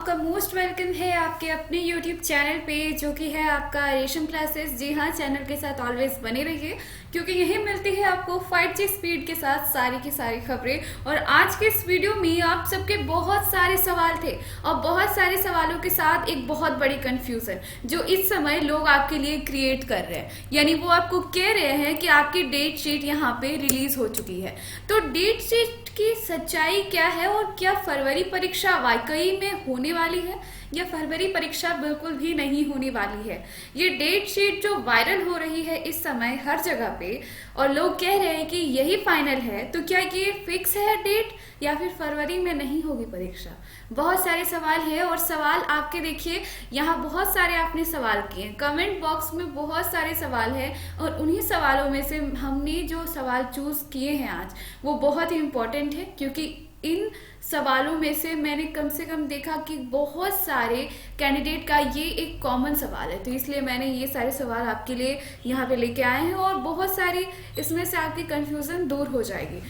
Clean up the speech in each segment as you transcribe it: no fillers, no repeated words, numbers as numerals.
आपका most welcome है आपके अपने YouTube चैनल पे जो कि है आपका रेशम क्लासेस। जी हाँ, चैनल के साथ ऑलवेज बने रहिए क्योंकि यही मिलती है आपको 5G स्पीड के साथ सारी की सारी खबरें। और आज के इस वीडियो में आप सबके बहुत सारे सवाल थे और बहुत सारे सवालों के साथ एक बहुत बड़ी कंफ्यूजन जो इस समय लोग आपके लिए क्रिएट कर रहे हैं, यानी वो आपको कह रहे हैं कि आपकी डेट शीट यहाँ पे रिलीज हो चुकी है। तो डेट शीट की सच्चाई क्या है और क्या फरवरी परीक्षा वाकई में होने वाली है या फरवरी परीक्षा बिल्कुल भी नहीं होने वाली है। ये डेट शीट जो वायरल हो रही है इस समय हर जगह पे और लोग कह रहे हैं कि यही फाइनल है, तो क्या ये फिक्स है डेट या फिर फरवरी में नहीं होगी परीक्षा। बहुत सारे सवाल है और सवाल आपके देखिए यहाँ बहुत सारे आपने सवाल किए, कमेंट बॉक्स में बहुत सारे सवाल है और उन्हीं सवालों में से हमने जो सवाल चूज किए हैं आज वो बहुत ही इम्पोर्टेंट है क्योंकि इन सवालों में से मैंने कम से कम देखा कि बहुत सारे कैंडिडेट का ये एक कॉमन सवाल है, तो इसलिए मैंने ये सारे सवाल आपके लिए यहाँ पे लेके आए हैं और बहुत सारी इसमें से आपकी कंफ्यूजन दूर हो जाएगी।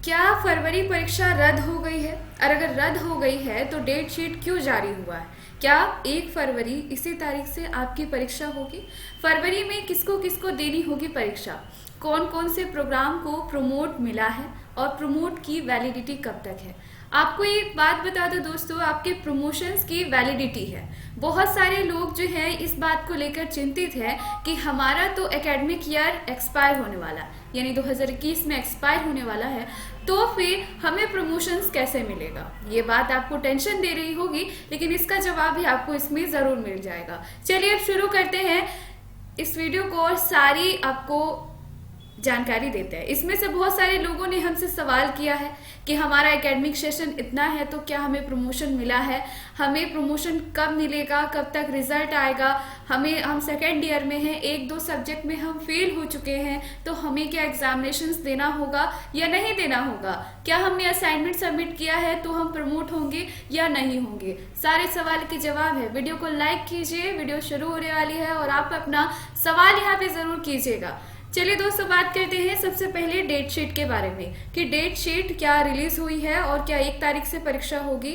क्या फरवरी परीक्षा रद्द हो गई है? और अगर रद्द हो गई है तो डेट शीट क्यों जारी हुआ है? क्या 1 फरवरी इसी तारीख से आपकी परीक्षा होगी? फरवरी में किसको किसको देनी होगी परीक्षा? कौन कौन से प्रोग्राम को प्रमोट मिला है और प्रमोट की वैलिडिटी कब तक है? आपको एक बात बता दो दोस्तों, आपके प्रमोशंस की वैलिडिटी है। बहुत सारे लोग जो हैं इस बात को लेकर चिंतित है कि हमारा तो एकेडमिक ईयर एक्सपायर होने वाला यानी 2021 में एक्सपायर होने वाला है, तो फिर हमें प्रमोशंस कैसे मिलेगा। ये बात आपको टेंशन दे रही होगी, लेकिन इसका जवाब भी आपको इसमें ज़रूर मिल जाएगा। चलिए अब शुरू करते हैं इस वीडियो को और सारी आपको जानकारी देते हैं। इसमें से बहुत सारे लोगों ने हमसे सवाल किया है कि हमारा एकेडमिक सेशन इतना है तो क्या हमें प्रमोशन मिला है, हमें प्रमोशन कब मिलेगा, कब तक रिजल्ट आएगा, हम सेकेंड ईयर में हैं, 1-2 सब्जेक्ट में हम फेल हो चुके हैं तो हमें क्या एग्जामिनेशंस देना होगा या नहीं देना होगा, क्या हमने असाइनमेंट सबमिट किया है तो हम प्रमोट होंगे या नहीं होंगे। सारे सवाल के जवाब है। वीडियो को लाइक कीजिए, वीडियो शुरू होने वाली है और आप अपना सवाल यहाँ पे जरूर कीजिएगा। चलिए दोस्तों, बात करते हैं सबसे पहले डेट शीट के बारे में कि डेट शीट क्या रिलीज हुई है और क्या 1 तारीख से परीक्षा होगी।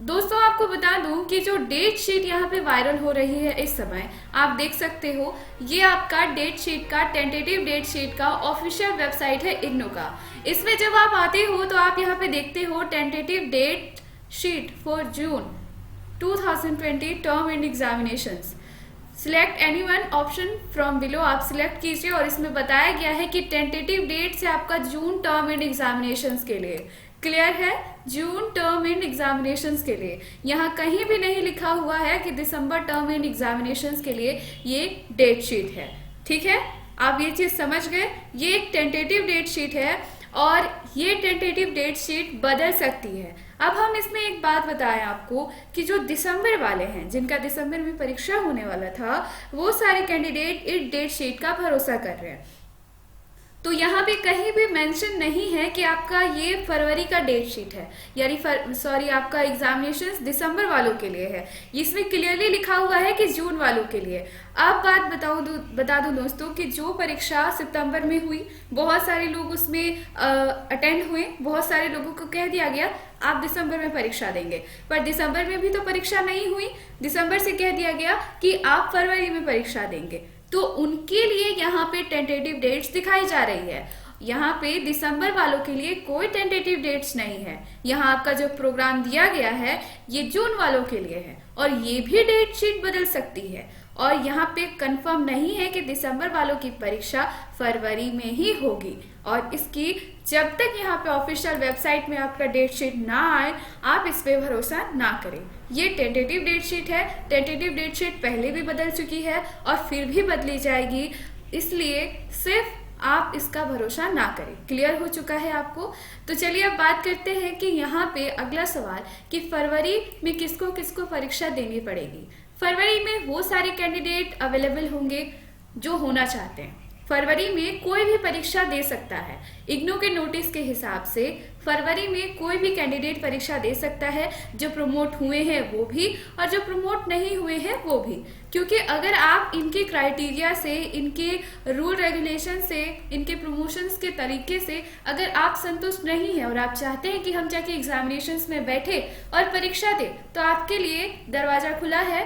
दोस्तों आपको बता दूं कि जो डेट शीट यहाँ पे वायरल हो रही है इस समय आप देख सकते हो, ये आपका डेट शीट का टेंटेटिव डेट शीट का ऑफिशियल वेबसाइट है इग्नू का। इसमें जब आप आते हो तो आप यहाँ पे देखते हो tentative date sheet for June 2020 term end examinations. Select any one option from below आप सिलेक्ट कीजिए और इसमें बताया गया है कि टेंटेटिव डेट से आपका जून टर्म एंड एग्जामिनेशंस के लिए क्लियर है। जून टर्म एंड एग्जामिनेशंस के लिए यहाँ कहीं भी नहीं लिखा हुआ है कि दिसंबर टर्म एंड एग्जामिनेशंस के लिए ये डेट शीट है। ठीक है, आप ये चीज समझ गए। ये एक टेंटेटिव डेट शीट है और ये टेंटेटिव डेट शीट बदल सकती है। अब हम इसमें एक बात बताएं आपको कि जो दिसंबर वाले हैं जिनका दिसंबर में परीक्षा होने वाला था वो सारे कैंडिडेट इस डेट शीट का भरोसा कर रहे हैं। तो यहाँ पे कहीं भी मेंशन नहीं है कि आपका ये फरवरी का डेट शीट है, यानी आपका एग्जामिनेशंस दिसंबर वालों के लिए है। इसमें क्लियरली लिखा हुआ है कि जून वालों के लिए। अब बता दूं दोस्तों कि जो परीक्षा सितंबर में हुई, बहुत सारे लोग उसमें अटेंड हुए, बहुत सारे लोगों को कह दिया गया आप दिसंबर में परीक्षा देंगे, पर दिसंबर में भी तो परीक्षा नहीं हुई। दिसंबर से कह दिया गया कि आप फरवरी में परीक्षा देंगे, तो उनके लिए यहाँ पे टेंटेटिव डेट्स दिखाई जा रही है। यहाँ पे दिसंबर वालों के लिए कोई टेंटेटिव डेट्स नहीं है। यहाँ आपका जो प्रोग्राम दिया गया है ये जून वालों के लिए है और ये भी डेट शीट बदल सकती है और यहाँ पे कंफर्म नहीं है कि दिसंबर वालों की परीक्षा फरवरी में ही होगी। और इसकी जब तक यहाँ पे ऑफिशियल वेबसाइट में आपका डेट शीट ना आए आप इस पे भरोसा ना करें। ये टेंटेटिव डेट शीट है। टेंटेटिव डेट शीट पहले भी बदल चुकी है और फिर भी बदली जाएगी, इसलिए सिर्फ आप इसका भरोसा ना करें। क्लियर हो चुका है आपको? तो चलिए अब बात करते हैं कि यहाँ पे अगला सवाल कि फरवरी में किसको किसको परीक्षा देनी पड़ेगी। फरवरी में वो सारे कैंडिडेट अवेलेबल होंगे जो होना चाहते हैं। फरवरी में कोई भी परीक्षा दे सकता है। इग्नू के नोटिस के हिसाब से फरवरी में कोई भी कैंडिडेट परीक्षा दे सकता है, जो प्रमोट हुए हैं वो भी और जो प्रमोट नहीं हुए हैं वो भी। क्योंकि अगर आप इनके क्राइटेरिया से, इनके रूल रेगुलेशन से, इनके प्रमोशंस के तरीके से अगर आप संतुष्ट नहीं हैं और आप चाहते हैं कि हम जाके एग्जामिनेशंस में बैठे और परीक्षा दें, तो आपके लिए दरवाज़ा खुला है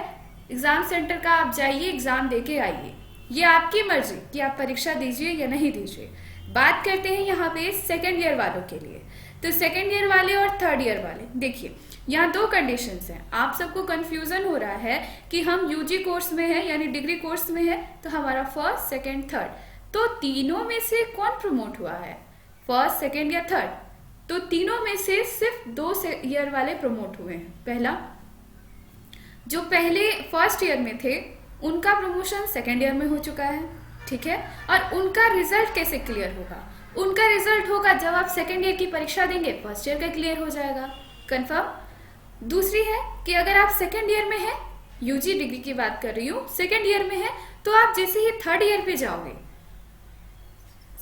एग्ज़ाम सेंटर का। आप जाइए, एग्ज़ाम दे के आइए। ये आपकी मर्जी कि आप परीक्षा दीजिए या नहीं दीजिए। बात करते हैं यहाँ पे सेकेंड ईयर वालों के लिए। तो सेकेंड ईयर वाले और थर्ड ईयर वाले, देखिए यहाँ दो कंडीशंस हैं। आप सबको कंफ्यूजन हो रहा है कि हम यूजी कोर्स में हैं यानी डिग्री कोर्स में है, तो हमारा फर्स्ट, सेकेंड, थर्ड, तो तीनों में से कौन प्रमोट हुआ है, फर्स्ट, सेकेंड या थर्ड? तो तीनों में से सिर्फ 2 ईयर वाले प्रमोट हुए हैं। पहला, जो पहले फर्स्ट ईयर में थे उनका प्रमोशन सेकेंड ईयर में हो चुका है, ठीक है। और उनका रिजल्ट कैसे क्लियर होगा? उनका रिजल्ट होगा जब आप सेकेंड ईयर की परीक्षा देंगे, फर्स्ट ईयर का क्लियर हो जाएगा, कंफर्म। दूसरी है कि अगर आप सेकेंड ईयर में हैं, यूजी डिग्री की बात कर रही हूँ, सेकेंड ईयर में है, तो आप जैसे ही थर्ड ईयर पे जाओगे,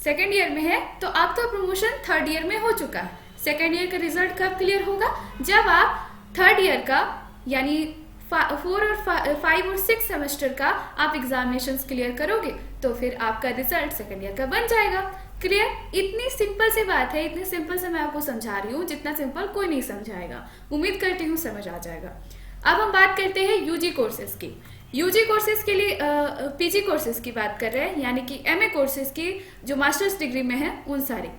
सेकेंड ईयर में है तो आपका प्रमोशन थर्ड ईयर में हो चुका है। सेकेंड ईयर का रिजल्ट कब क्लियर होगा? जब आप थर्ड ईयर का यानी 4 और 5 और 6 सेमेस्टर का आप एग्जामिनेशंस क्लियर करोगे, तो फिर आपका रिजल्ट सेकेंड ईयर का बन जाएगा। क्लियर? इतनी सिंपल सी बात है, इतनी सिंपल से मैं आपको समझा रही हूँ, जितना सिंपल कोई नहीं समझाएगा। उम्मीद करती हूँ समझ आ जाएगा। अब हम बात करते हैं यूजी कोर्सेज की। यूजी कोर्सेज के लिए पीजी कोर्सेज की बात कर रहे हैं, यानी कि एमए कोर्सेज की जो मास्टर्स डिग्री में है उन सारे।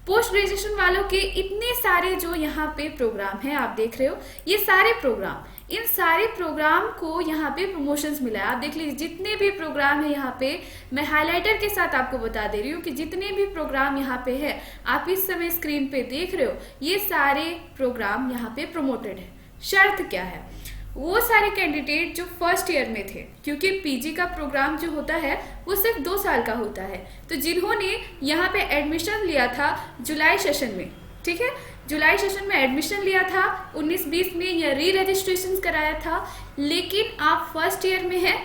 पोस्ट ग्रेजुएशन वालों के इतने सारे जो यहाँ पे प्रोग्राम हैं, आप देख रहे हो ये सारे प्रोग्राम, इन सारे प्रोग्राम को यहाँ पे प्रमोशंस मिला है। आप देख लीजिए जितने भी प्रोग्राम है यहाँ पे, मैं हाइलाइटर के साथ आपको बता दे रही हूँ कि जितने भी प्रोग्राम यहाँ पे है, आप इस समय स्क्रीन पे देख रहे हो, ये सारे प्रोग्राम यहाँ पे प्रमोटेड है। शर्त क्या है? वो सारे कैंडिडेट जो फर्स्ट ईयर में थे, क्योंकि पीजी का प्रोग्राम जो होता है वो सिर्फ 2 साल का होता है, तो जिन्होंने यहाँ पे एडमिशन लिया था जुलाई सेशन में, ठीक है, जुलाई सेशन में एडमिशन लिया था 19-20 में, या री रजिस्ट्रेशन कराया था, लेकिन आप फर्स्ट ईयर में हैं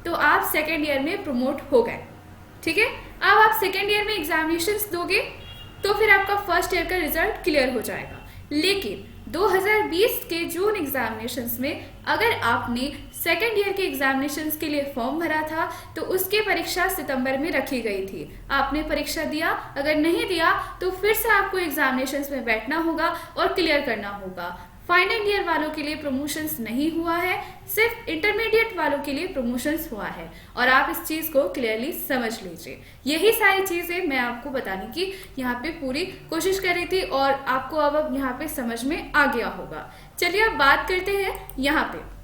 तो आप सेकेंड ईयर में प्रमोट हो गए, ठीक है। अब आप सेकेंड ईयर में एग्जामिनेशंस दोगे तो फिर आपका फर्स्ट ईयर का रिजल्ट क्लियर हो जाएगा। लेकिन 2020 के जून एग्जामिनेशंस में अगर आपने सेकेंड ईयर के एग्जामिनेशंस के लिए फॉर्म भरा था तो उसकी परीक्षा सितंबर में रखी गई थी। आपने परीक्षा दिया, अगर नहीं दिया तो फिर से आपको एग्जामिनेशंस में बैठना होगा और क्लियर करना होगा। फाइनल ईयर वालों के लिए प्रमोशंस नहीं हुआ है, सिर्फ इंटरमीडिएट वालों के लिए प्रमोशंस हुआ है, और आप इस चीज़ को क्लियरली समझ लीजिए। यही सारी चीज़ें मैं आपको बताने की यहाँ पे पूरी कोशिश कर रही थी और आपको अब यहाँ पे समझ में आ गया होगा। चलिए अब बात करते हैं यहाँ पे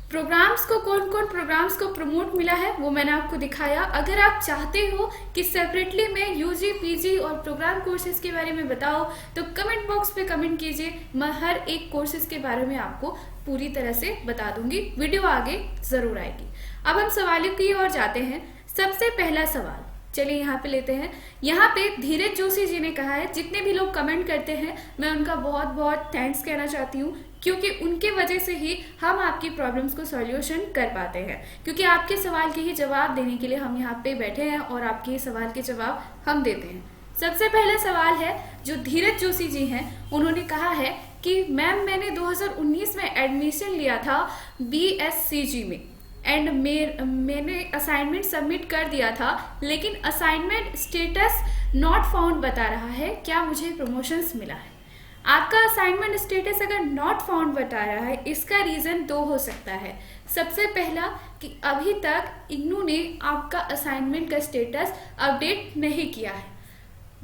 प्रोग्राम्स को, कौन कौन प्रोग्राम्स को प्रमोट मिला है वो मैंने आपको दिखाया। अगर आप चाहते हो कि सेपरेटली मैं यूजी, पीजी और प्रोग्राम कोर्सेज के बारे में बताओ तो कमेंट बॉक्स पे कमेंट कीजिए, मैं हर एक कोर्सेज के बारे में आपको पूरी तरह से बता दूंगी, वीडियो आगे जरूर आएगी। अब हम सवालों की ओर जाते हैं। सबसे पहला सवाल चलिए यहाँ पे लेते हैं। यहाँ पे धीरज जोशी जी ने कहा है, जितने भी लोग कमेंट करते हैं मैं उनका बहुत बहुत थैंक्स कहना चाहती हूँ, क्योंकि उनके वजह से ही हम आपकी प्रॉब्लम्स को सॉल्यूशन कर पाते हैं, क्योंकि आपके सवाल के ही जवाब देने के लिए हम यहाँ पे बैठे हैं और आपके सवाल के जवाब हम देते हैं। सबसे पहला सवाल है जो धीरज जोशी जी हैं, उन्होंने कहा है कि मैम मैंने 2019 में एडमिशन लिया था BSCG में एंड मैंने असाइनमेंट सबमिट कर दिया था, लेकिन असाइनमेंट स्टेटस नॉट फाउंड बता रहा है, क्या मुझे प्रमोशंस मिला है? आपका असाइनमेंट स्टेटस अगर नॉट फाउंड बता रहा है, इसका रीज़न 2 हो सकता है। सबसे पहला कि अभी तक इग्नू ने आपका असाइनमेंट का स्टेटस अपडेट नहीं किया है।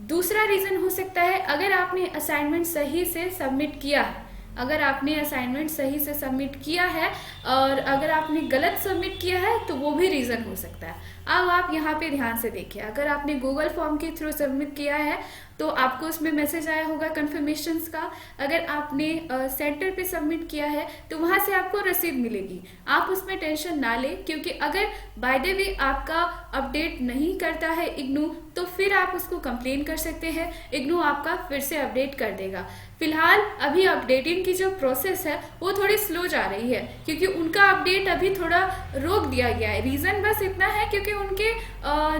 दूसरा रीज़न हो सकता है अगर आपने असाइनमेंट सही से सबमिट किया है, अगर आपने असाइनमेंट सही से सबमिट किया है और अगर आपने गलत सबमिट किया है तो वो भी रीज़न हो सकता है। अब आप यहाँ पे ध्यान से देखिए, अगर आपने गूगल फॉर्म के थ्रू सबमिट किया है तो आपको उसमें मैसेज आया होगा कन्फर्मेशंस का। अगर आपने सेंटर पे सबमिट किया है तो वहाँ से आपको रसीद मिलेगी, आप उसमें टेंशन ना लें, क्योंकि अगर बाय द वे आपका अपडेट नहीं करता है इग्नू तो फिर आप उसको कंप्लेन कर सकते हैं, इग्नू आपका फिर से अपडेट कर देगा। फिलहाल अभी अपडेटिंग की जो प्रोसेस है वो थोड़ी स्लो जा रही है, क्योंकि उनका अपडेट अभी थोड़ा रोक दिया गया है। रीज़न बस इतना है क्योंकि उनके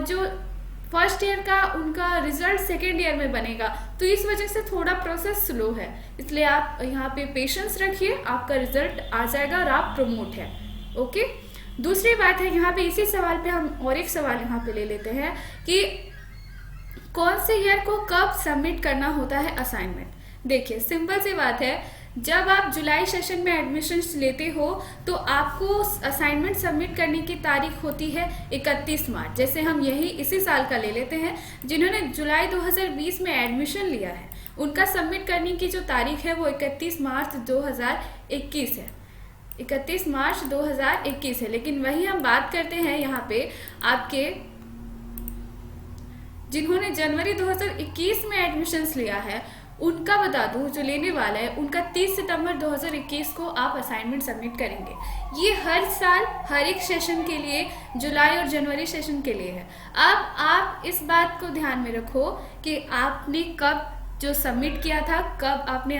जो फर्स्ट ईयर का उनका रिजल्ट सेकेंड ईयर में बनेगा, तो इस वजह से थोड़ा प्रोसेस स्लो है। इसलिए आप यहाँ पे पेशेंस रखिए, आपका रिजल्ट आ जाएगा और आप प्रमोट है। ओके, दूसरी बात है यहाँ पे, इसी सवाल पे हम और एक सवाल यहाँ पे ले लेते हैं कि कौन से ईयर को कब सबमिट करना होता है असाइनमेंट। देखिए सिंपल सी बात है, जब आप जुलाई सेशन में एडमिशन्स लेते हो तो आपको असाइनमेंट सबमिट करने की तारीख होती है 31 मार्च। जैसे हम यही इसी साल का ले लेते हैं, जिन्होंने जुलाई 2020 में एडमिशन लिया है उनका सबमिट करने की जो तारीख है वो 31 मार्च 2021 है। 31 मार्च 2021 है। लेकिन वही हम बात करते हैं यहाँ पे आपके जिन्होंने जनवरी 2021 में एडमिशन्स लिया है, उनका बता दूं जो लेने वाला है उनका 30 सितंबर 2021 को आप असाइनमेंट सबमिट करेंगे। ये हर साल हर एक सेशन के लिए, जुलाई और जनवरी सेशन के लिए है। अब आप इस बात को ध्यान में रखो कि आपने कब जो सबमिट किया था, कब आपने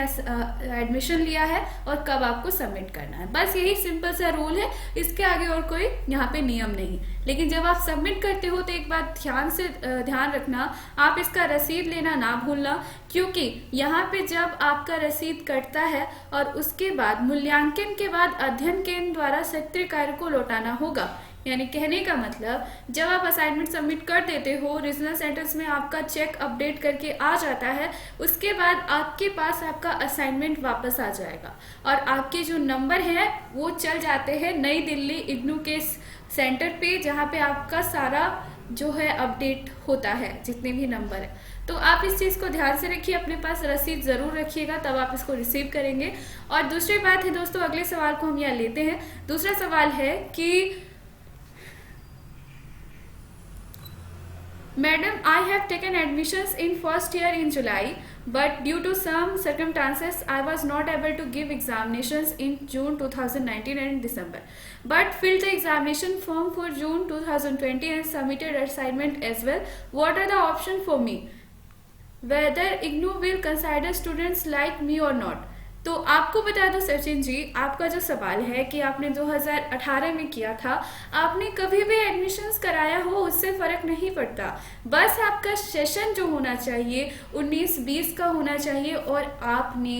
एडमिशन लिया है और कब आपको सबमिट करना है। बस यही सिंपल सा रूल है, इसके आगे और कोई यहाँ पे नियम नहीं। लेकिन जब आप सबमिट करते हो तो एक बात ध्यान रखना, आप इसका रसीद लेना ना भूलना, क्योंकि यहाँ पे जब आपका रसीद कटता है और उसके बाद मूल्यांकन के बाद अध्ययन केंद्र द्वारा सत्रीय कार्य को लौटाना होगा। यानी कहने का मतलब, जब आप असाइनमेंट सबमिट कर देते हो, रीजनल सेंटर्स में आपका चेक अपडेट करके आ जाता है, उसके बाद आपके पास आपका असाइनमेंट वापस आ जाएगा और आपके जो नंबर हैं वो चल जाते हैं नई दिल्ली इग्नू के सेंटर पे, जहाँ पे आपका सारा जो है अपडेट होता है, जितने भी नंबर है। तो आप इस चीज़ को ध्यान से रखिए, अपने पास रसीद ज़रूर रखिएगा, तब आप इसको रिसीव करेंगे। और दूसरी बात है दोस्तों, अगले सवाल को हम यहाँ लेते हैं। दूसरा सवाल है कि Madam, I have taken admissions in first year in July, but due to some circumstances, I was not able to give examinations in June 2019 and December, but filled the examination form for June 2020 and submitted assignment as well. What are the options for me? Whether IGNOU will consider students like me or not? तो आपको बता दो सचिन जी, आपका जो सवाल है कि आपने 2018 में किया था, आपने कभी भी एडमिशन्स कराया हो उससे फ़र्क नहीं पड़ता। बस आपका सेशन जो होना चाहिए 19-20 का होना चाहिए और आपने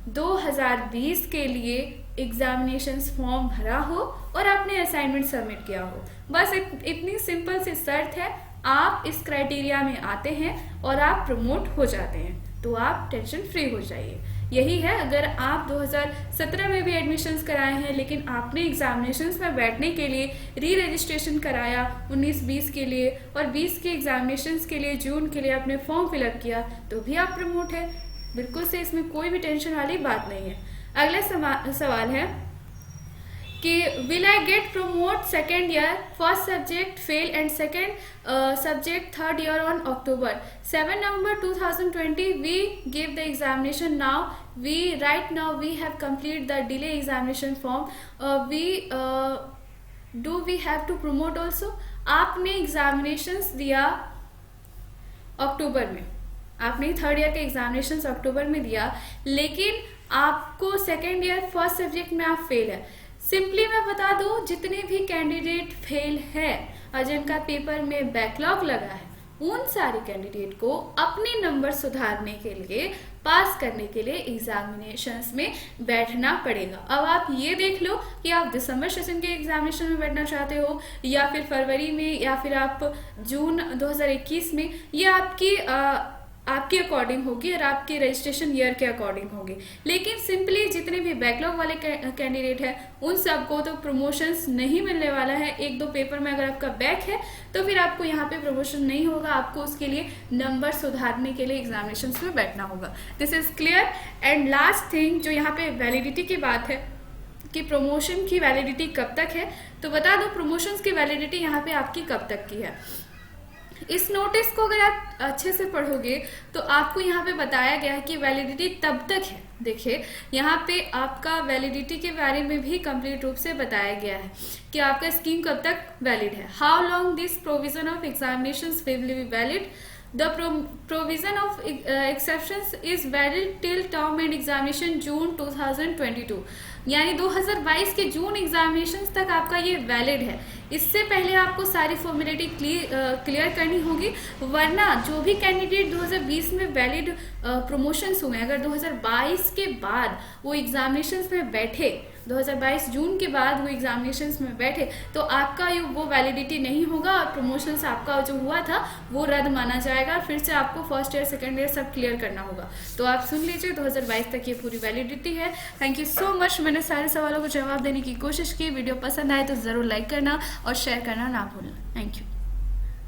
2020 के लिए एग्जामिनेशंस फॉर्म भरा हो और आपने असाइनमेंट सबमिट किया हो। बस इतनी सिंपल सी शर्त है, आप इस क्राइटेरिया में आते हैं और आप प्रमोट हो जाते हैं, तो आप टेंशन फ्री हो जाइए। यही है, अगर आप 2017 में भी एडमिशन्स कराए हैं लेकिन आपने एग्जामिनेशंस में बैठने के लिए री रजिस्ट्रेशन कराया 19-20 के लिए और 20 के एग्जामिनेशंस के लिए जून के लिए आपने फॉर्म फिलअप किया, तो भी आप प्रमोट है। बिल्कुल से इसमें कोई भी टेंशन वाली बात नहीं है। अगला सवाल है कि will I get promote second year, first subject fail and second subject third year on October 7 November 2020 we gave the examination now, right now we have complete the delay examination form, do we have to promote also? आपने examinations दिया अक्टूबर में, आपने third year के examinations अक्टूबर में दिया, लेकिन आपको second year first subject में आप फेल है। सिंपली मैं बता दूं, जितने भी कैंडिडेट फेल है और जिनका पेपर में बैकलॉग लगा है, उन सारे कैंडिडेट को अपने नंबर सुधारने के लिए, पास करने के लिए एग्जामिनेशंस में बैठना पड़ेगा। अब आप ये देख लो कि आप दिसंबर सेशन के एग्जामिनेशन में बैठना चाहते हो या फिर फरवरी में या फिर आप जून 2021 में, ये आपके अकॉर्डिंग होगी और आपके रजिस्ट्रेशन ईयर के अकॉर्डिंग होगी। लेकिन सिंपली जितने भी बैकलॉग वाले कैंडिडेट हैं उन सबको तो प्रमोशंस नहीं मिलने वाला है। 1-2 पेपर में अगर आपका बैक है तो फिर आपको यहाँ पे प्रमोशन नहीं होगा, आपको उसके लिए नंबर सुधारने के लिए एग्जामिनेशंस में बैठना होगा। This is clear. And last thing, जो यहाँ पे वैलिडिटी की बात है कि प्रमोशन की वैलिडिटी कब तक है, तो बता दो प्रमोशंस की वैलिडिटी यहाँ पे आपकी कब तक की है। इस नोटिस को अगर आप अच्छे से पढ़ोगे तो आपको यहाँ पे बताया गया है कि वैलिडिटी तब तक है देखिए यहाँ पे आपका वैलिडिटी के बारे में भी कंप्लीट रूप से बताया गया है कि आपका स्कीम कब तक वैलिड है। How long this provision of examinations will be valid. The provision of exceptions is valid till term end examination June 2022, यानी 2022 के जून एग्जामिनेशंस तक आपका ये वैलिड है। इससे पहले आपको सारी फॉर्मेलिटी क्लियर करनी होगी, वरना जो भी कैंडिडेट 2020 में वैलिड प्रमोशंस हुए, अगर 2022 के बाद वो एग्जामिनेशंस में बैठे, 2022 जून के बाद वो एग्जामिनेशंस में बैठे, तो आपका वो वैलिडिटी नहीं होगा और प्रमोशंस आपका जो हुआ था वो रद्द माना जाएगा। फिर से आपको फर्स्ट ईयर सेकेंड ईयर सब क्लियर करना होगा। तो आप सुन लीजिए 2022 तक ये पूरी वैलिडिटी है। Thank you so much. मैंने सारे सवालों को जवाब देने की कोशिश की। वीडियो पसंद आए तो ज़रूर लाइक करना और शेयर करना ना भूलना। Thank you.